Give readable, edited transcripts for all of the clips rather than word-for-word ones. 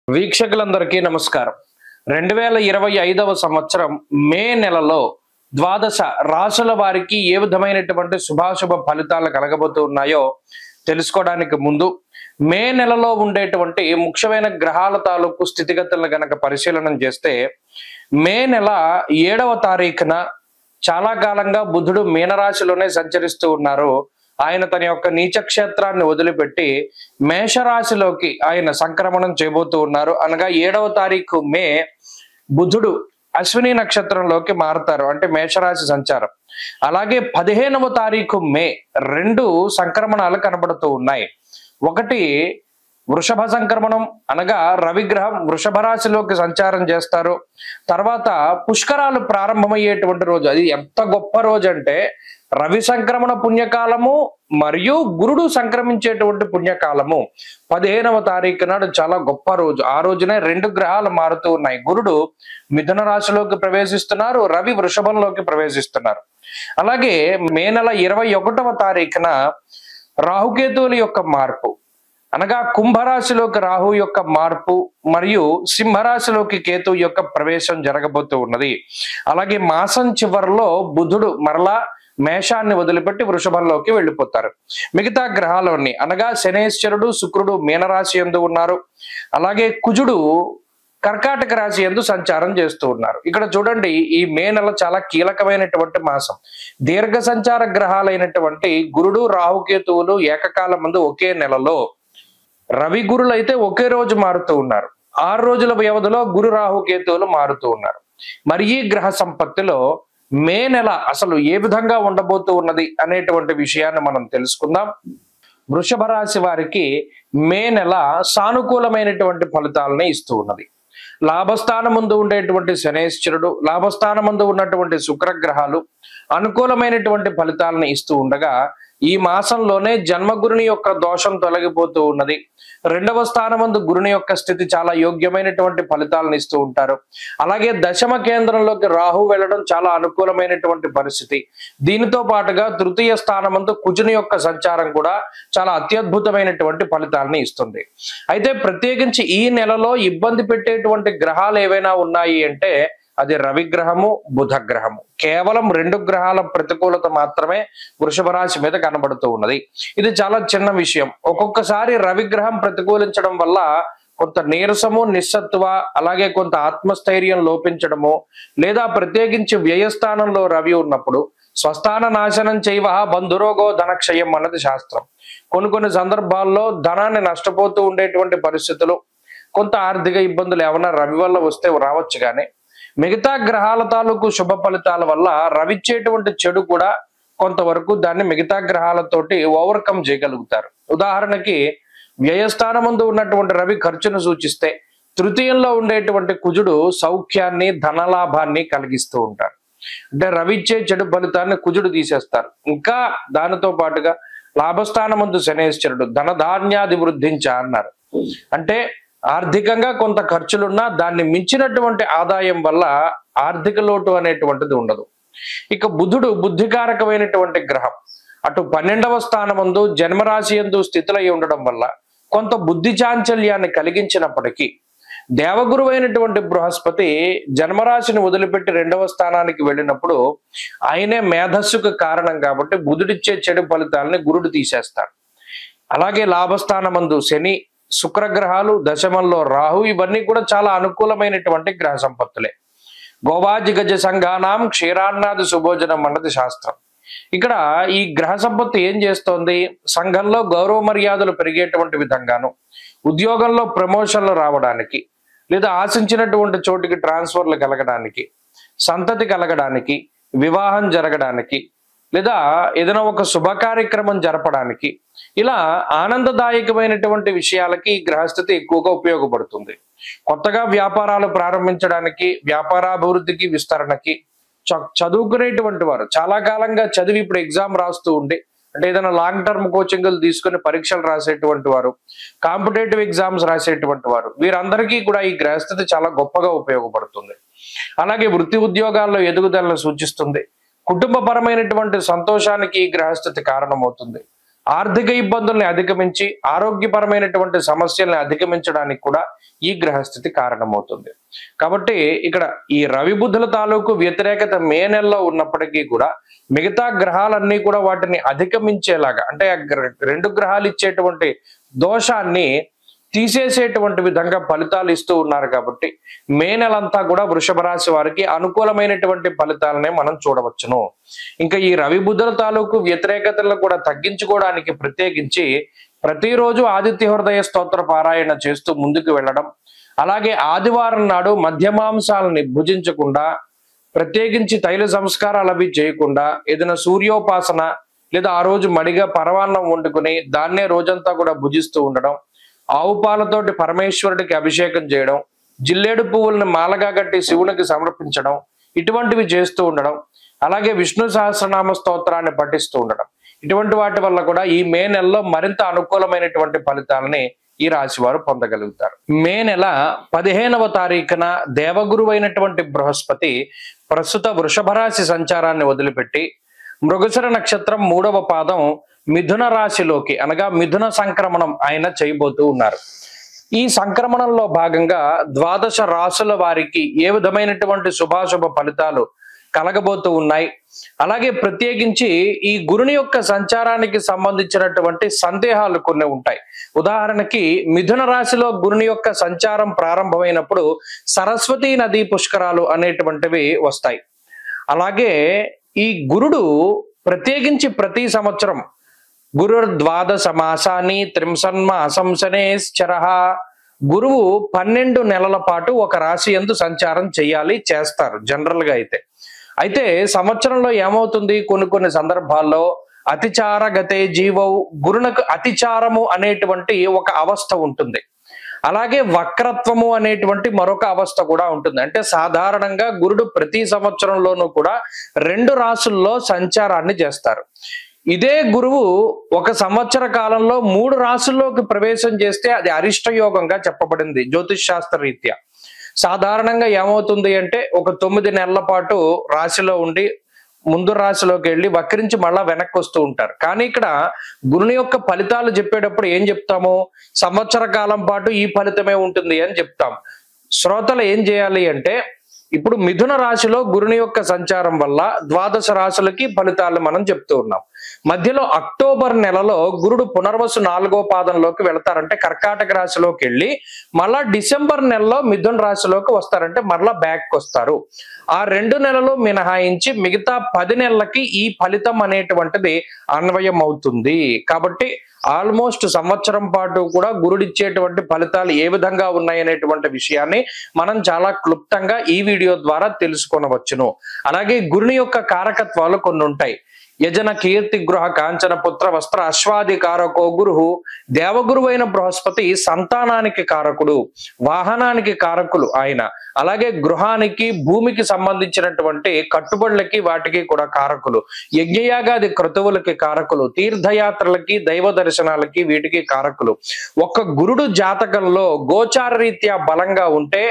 వీక్షకులందరికీ నమస్కారం. 2025వ సంవత్సరం మే నెలలో ద్వాదశ రాశుల వారికి ఏ విధమైనటువంటి శుభాశుభ ఫలితాలు కలగబోతూ ఉన్నాయో తెలుసుకోవడానికి ముందు మే నెలలో ఉండేటువంటి ముఖ్యమైన గ్రహాల తాలూకు స్థితిగతులను గనక పరిశీలన చేస్తే మే నెల 7వ తారీఖున చాలా కాలంగా బుధుడు మీనరాశిలోనే సంచరిస్తూ ఉన్నారు. ఆయన తన యొక్క నీచ క్షేత్రాన్ని వదిలిపెట్టి మేషరాశిలోకి ఆయన సంక్రమణం చేయబోతూ ఉన్నారు. అనగా 7వ తారీఖు మే బుధుడు అశ్విని నక్షత్రంలోకి మారుతారు, అంటే మేషరాశి సంచారం. అలాగే 15వ తారీఖు మే 2 సంక్రమణాలు కనబడుతూ ఉన్నాయి. ఒకటి వృషభ సంక్రమణం, అనగా రవిగ్రహం వృషభ రాశిలోకి సంచారం చేస్తారు. తర్వాత పుష్కరాలు ప్రారంభమయ్యేటువంటి రోజు. అది ఎంత గొప్ప రోజు అంటే రవి సంక్రమణ పుణ్యకాలము మరియు గురుడు సంక్రమించేటువంటి పుణ్యకాలము 15వ తారీఖు నాడు చాలా గొప్ప రోజు. ఆ రోజునే 2 గ్రహాలు మారుతూ ఉన్నాయి. గురుడు మిథున రాశిలోకి ప్రవేశిస్తున్నారు, రవి వృషభంలోకి ప్రవేశిస్తున్నారు. అలాగే మే నెల 21వ తారీఖున రాహుకేతువుల యొక్క మార్పు, అనగా కుంభరాశిలోకి రాహు యొక్క మార్పు మరియు సింహరాశిలోకి కేతువు యొక్క ప్రవేశం జరగబోతూ ఉన్నది. అలాగే మాసం చివరిలో బుధుడు మరలా మేషాన్ని వదిలిపెట్టి వృషభంలోకి వెళ్ళిపోతారు. మిగతా గ్రహాలన్నీ, అనగా శనేశ్వరుడు శుక్రుడు మీనరాశి యందు ఉన్నారు. అలాగే కుజుడు కర్కాటక రాశి యందు సంచారం చేస్తూ ఉన్నారు. ఇక్కడ చూడండి, ఈ మే నెల చాలా కీలకమైనటువంటి మాసం. దీర్ఘ సంచార గ్రహాలైనటువంటి గురుడు రాహుకేతువులు ఏకకాలం ముందు ఒకే నెలలో, రవి గురులు అయితే ఒకే రోజు మారుతూ ఉన్నారు. 6 రోజుల వ్యవధిలో గురు రాహుకేతువులు మారుతూ ఉన్నారు. మరి ఈ గ్రహ సంపత్తిలో మే నెల అసలు ఏ విధంగా ఉండబోతూ ఉన్నది అనేటువంటి విషయాన్ని మనం తెలుసుకుందాం. వృషభ రాశి వారికి మే నెల సానుకూలమైనటువంటి ఫలితాలని ఇస్తూ ఉన్నది. లాభస్థానం ముందు ఉండేటువంటి శనేశ్వరుడు, లాభస్థానం ముందు ఉన్నటువంటి శుక్రగ్రహాలు అనుకూలమైనటువంటి ఫలితాలను ఇస్తూ ఉండగా, ఈ మాసంలోనే జన్మగురుని యొక్క దోషం తొలగిపోతూ ఉన్నది. 2వ స్థానమందు గురుని యొక్క స్థితి చాలా యోగ్యమైనటువంటి ఫలితాలను ఇస్తూ ఉంటారు. అలాగే దశమ కేంద్రంలోకి రాహు వెళ్ళడం చాలా అనుకూలమైనటువంటి పరిస్థితి. దీనితో పాటుగా 3య స్థానమందు కుజుని యొక్క సంచారం కూడా చాలా అత్యద్భుతమైనటువంటి ఫలితాలని ఇస్తుంది. అయితే ప్రత్యేకించి ఈ నెలలో ఇబ్బంది పెట్టేటువంటి గ్రహాలు ఏవైనా ఉన్నాయి అంటే అది రవిగ్రహము, బుధగ్రహము. కేవలం 2 గ్రహాల ప్రతికూలత మాత్రమే వృషభ రాశి మీద కనబడుతూ ఉన్నది. ఇది చాలా చిన్న విషయం. ఒక్కొక్కసారి రవిగ్రహం ప్రతికూలించడం వల్ల కొంత నీరసము, నిస్సత్వ, అలాగే కొంత ఆత్మస్థైర్యం లోపించడము, లేదా ప్రత్యేకించి వ్యయస్థానంలో రవి ఉన్నప్పుడు స్వస్థాన నాశనం చేయవ బంధురోగో ధనక్షయం అన్నది శాస్త్రం. కొన్ని సందర్భాల్లో ధనాన్ని నష్టపోతూ ఉండేటువంటి పరిస్థితులు, కొంత ఆర్థిక ఇబ్బందులు ఏమైనా రవి వల్ల వస్తే రావచ్చు. కానీ మిగతా గ్రహాల తాలూకు శుభ ఫలితాల వల్ల రవిచ్చేటువంటి చెడు కూడా కొంతవరకు దాన్ని మిగతా గ్రహాలతోటి ఓవర్కమ్ చేయగలుగుతారు. ఉదాహరణకి వ్యయస్థానం ముందు ఉన్నటువంటి రవి ఖర్చును సూచిస్తే, 3యంలో ఉండేటువంటి కుజుడు సౌఖ్యాన్ని, ధనలాభాన్ని కలిగిస్తూ ఉంటారు. అంటే రవిచ్చే చెడు ఫలితాన్ని కుజుడు తీసేస్తారు. ఇంకా దానితో పాటుగా లాభస్థానం ముందు శనేశ్వరుడు ధనధాన్యాది వృద్ధించ అన్నారు. అంటే ఆర్థికంగా కొంత ఖర్చులున్నా దాన్ని మించినటువంటి ఆదాయం వల్ల ఆర్థిక లోటు అనేటువంటిది ఉండదు. ఇక బుధుడు బుద్ధికారకమైనటువంటి గ్రహం. అటు 12వ స్థానమందు జన్మరాశి యందు స్థితులై ఉండడం వల్ల కొంత బుద్ధి చాంచల్యాన్ని కలిగించినప్పటికీ, దేవగురువైనటువంటి బృహస్పతి జన్మరాశిని వదిలిపెట్టి 2వ స్థానానికి వెళ్ళినప్పుడు ఆయనే మేధస్సుకు కారణం కాబట్టి బుధుడిచ్చే చెడు ఫలితాలని గురుడు తీసేస్తాడు. అలాగే లాభస్థానమందు శని, శుక్రగ్రహాలు, దశమంలో రాహు, ఇవన్నీ కూడా చాలా అనుకూలమైనటువంటి గ్రహ సంపత్తులే. గోవాజి గజ సంఘానాం క్షీరాన్నాది సుభోజనం అన్నది శాస్త్రం. ఇక్కడ ఈ గ్రహ సంపత్తి ఏం చేస్తోంది? సంఘంలో గౌరవ మర్యాదలు పెరిగేటువంటి విధంగాను, ఉద్యోగంలో ప్రమోషన్లు రావడానికి, లేదా ఆశించినటువంటి చోటికి ట్రాన్స్ఫర్లు కలగడానికి, సంతతి కలగడానికి, వివాహం జరగడానికి, లేదా ఏదైనా ఒక శుభ కార్యక్రమం జరపడానికి, ఇలా ఆనందదాయకమైనటువంటి విషయాలకి ఈ గ్రహస్థితి ఎక్కువగా ఉపయోగపడుతుంది. కొత్తగా వ్యాపారాలు ప్రారంభించడానికి, వ్యాపారాభివృద్ధికి, విస్తరణకి, చదువుకునేటువంటి వారు చాలా కాలంగా చదివి ఇప్పుడు ఎగ్జామ్ రాస్తూ ఉండి, అంటే ఏదైనా లాంగ్ టర్మ్ కోచింగ్లు తీసుకుని పరీక్షలు రాసేటువంటి వారు, కాంపిటేటివ్ ఎగ్జామ్స్ రాసేటువంటి వారు, వీరందరికీ కూడా ఈ గ్రహస్థితి చాలా గొప్పగా ఉపయోగపడుతుంది. అలాగే వృత్తి ఉద్యోగాల్లో ఎదుగుదలను సూచిస్తుంది. కుటుంబపరమైనటువంటి సంతోషానికి ఈ గ్రహస్థితి కారణమవుతుంది. ఆర్థిక ఇబ్బందుల్ని అధిగమించి ఆరోగ్యపరమైనటువంటి సమస్యల్ని అధిగమించడానికి కూడా ఈ గ్రహస్థితి కారణమవుతుంది. కాబట్టి ఇక్కడ ఈ రవి బుధుల తాలూకు వ్యతిరేకత మే నెలలో ఉన్నప్పటికీ కూడా మిగతా గ్రహాలన్నీ కూడా వాటిని అధిగమించేలాగా, అంటే రెండు గ్రహాలు ఇచ్చేటువంటి దోషాన్ని తీసేసేటువంటి విధంగా ఫలితాలు ఇస్తూ ఉన్నారు. కాబట్టి మే నెలంతా కూడా వృషభ రాశి వారికి అనుకూలమైనటువంటి ఫలితాలనే మనం చూడవచ్చును. ఇంకా ఈ రవి బుధుల తాలూకు వ్యతిరేకతలను కూడా తగ్గించుకోవడానికి ప్రత్యేకించి ప్రతిరోజు ఆదిత్య హృదయ స్తోత్ర పారాయణ చేస్తూ ముందుకు వెళ్ళడం, అలాగే ఆదివారం నాడు మధ్యమాంసాలని భుజించకుండా, ప్రత్యేకించి తైల సంస్కారాలు అవి చేయకుండా ఏదైనా సూర్యోపాసన లేదా ఆ రోజు మడిగా పరవాన్నం వండుకుని దాన్నే రోజంతా కూడా భుజిస్తూ ఉండడం, ఆవు పాలతోటి పరమేశ్వరుడికి అభిషేకం చేయడం, జిల్లేడు పువ్వులను మాలగా కట్టి శివునికి సమర్పించడం, ఇటువంటివి చేస్తూ ఉండడం, అలాగే విష్ణు సహస్రనామ స్తోత్రాన్ని పఠిస్తూ ఉండడం, ఇటువంటి వాటి వల్ల కూడా ఈ మే నెలలో మరింత అనుకూలమైనటువంటి ఫలితాలని ఈ రాశి వారు పొందగలుగుతారు. మే నెల 15వ తారీఖున దేవగురు అయినటువంటి బృహస్పతి ప్రస్తుత వృషభ రాశి సంచారాన్ని వదిలిపెట్టి మృగశిర నక్షత్రం 3వ పాదం మిథున రాశిలోకి, అనగా మిథున సంక్రమణం ఆయన చేయబోతూ ఉన్నారు. ఈ సంక్రమణంలో భాగంగా ద్వాదశ రాశుల వారికి ఏ విధమైనటువంటి శుభాశుభ ఫలితాలు కలగబోతూ ఉన్నాయి, అలాగే ప్రత్యేకించి ఈ గురుని యొక్క సంచారానికి సంబంధించినటువంటి సందేహాలు కొన్ని ఉంటాయి. ఉదాహరణకి మిథున రాశిలో గురుని యొక్క సంచారం ప్రారంభమైనప్పుడు సరస్వతీ నదీ పుష్కరాలు అనేటువంటివి వస్తాయి. అలాగే ఈ గురుడు ప్రత్యేకించి ప్రతి సంవత్సరం గురుర్ ద్వాదశ మాసాన్ని త్రింశన్మాసంశనేశ్చరః, గురువు 12 నెలల పాటు ఒక రాశి యందు సంచారం చేస్తారు జనరల్ గా. అయితే సంవత్సరంలో ఏమవుతుంది, కొన్ని సందర్భాల్లో అతిచార గతే జీవౌ, గురునకు అతిచారము అనేటువంటి ఒక అవస్థ ఉంటుంది. అలాగే వక్రత్వము అనేటువంటి మరొక అవస్థ కూడా ఉంటుంది. అంటే సాధారణంగా గురుడు ప్రతి సంవత్సరంలోనూ కూడా 2 రాశుల్లో సంచారాన్ని చేస్తారు. ఇదే గురువు ఒక సంవత్సర కాలంలో 3 రాశుల్లోకి ప్రవేశం చేస్తే అది అరిష్ట యోగంగా చెప్పబడింది జ్యోతిష్ శాస్త్ర రీత్యా. సాధారణంగా ఏమవుతుంది అంటే ఒక 9 నెలల పాటు రాశిలో ఉండి ముందు రాశిలోకి వెళ్ళి వక్రించి మళ్ళా వెనక్కి వస్తూ ఉంటారు. కానీ ఇక్కడ గురుని యొక్క ఫలితాలు చెప్పేటప్పుడు ఏం చెప్తాము, సంవత్సర కాలం పాటు ఈ ఫలితమే ఉంటుంది అని చెప్తాం. శ్రోతలు ఏం చేయాలి అంటే, ఇప్పుడు మిథున రాశిలో గురుని యొక్క సంచారం వల్ల ద్వాదశ రాశులకి ఫలితాలు మనం చెప్తూ ఉన్నాం. మధ్యలో అక్టోబర్ నెలలో గురుడు పునర్వసు 4వ పాదంలోకి వెళతారంటే కర్కాటక రాశిలోకి వెళ్ళి మళ్ళా డిసెంబర్ నెలలో మిథున రాశిలోకి వస్తారంటే మరలా బ్యాక్ వస్తారు. ఆ 2 నెలలు మినహాయించి మిగతా 10 నెలలకి ఈ ఫలితం అనేటువంటిది అన్వయం అవుతుంది. కాబట్టి ఆల్మోస్ట్ సంవత్సరం పాటు కూడా గురుడిచ్చేటువంటి ఫలితాలు ఏ విధంగా ఉన్నాయనేటువంటి విషయాన్ని మనం చాలా క్లుప్తంగా ఈ వీడియో ద్వారా తెలుసుకొనవచ్చును. అలాగే గురుని యొక్క కారకత్వాలు కొన్ని ఉంటాయి. యజన కీర్తి గృహ కాంచన పుత్ర వస్త్ర అశ్వాది కారకో గురు, దేవగురువు అయిన బృహస్పతి సంతానానికి కారకుడు, వాహనానికి కారకులు ఆయన. అలాగే గృహానికి భూమికి సంబంధించినటువంటి కట్టుబడులకి వాటికి కూడా కారకులు, యజ్ఞయాగాది క్రతువులకి కారకులు, తీర్థయాత్రలకి దైవ దర్శనాలకి వీటికి కారకులు. ఒక్క గురుడు జాతకంలో గోచార రీత్యా బలంగా ఉంటే,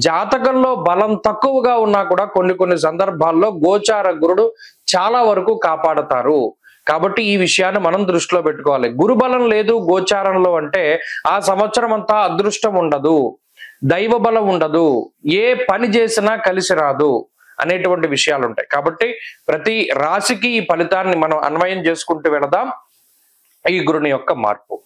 జాతకంలో బలం తక్కువగా ఉన్నా కూడా కొన్ని సందర్భాల్లో గోచార గురుడు చాలా వరకు కాపాడతారు. కాబట్టి ఈ విషయాన్ని మనం దృష్టిలో పెట్టుకోవాలి. గురుబలం లేదు గోచారంలో అంటే ఆ సంవత్సరం అంతా అదృష్టం ఉండదు, దైవ బలం ఉండదు, ఏ పని చేసినా కలిసి రాదు అనేటువంటి విషయాలు ఉంటాయి. కాబట్టి ప్రతి రాశికి ఈ ఫలితాన్ని మనం అన్వయం చేసుకుంటూ వెళదాం. ఈ గురుని యొక్క మార్పు.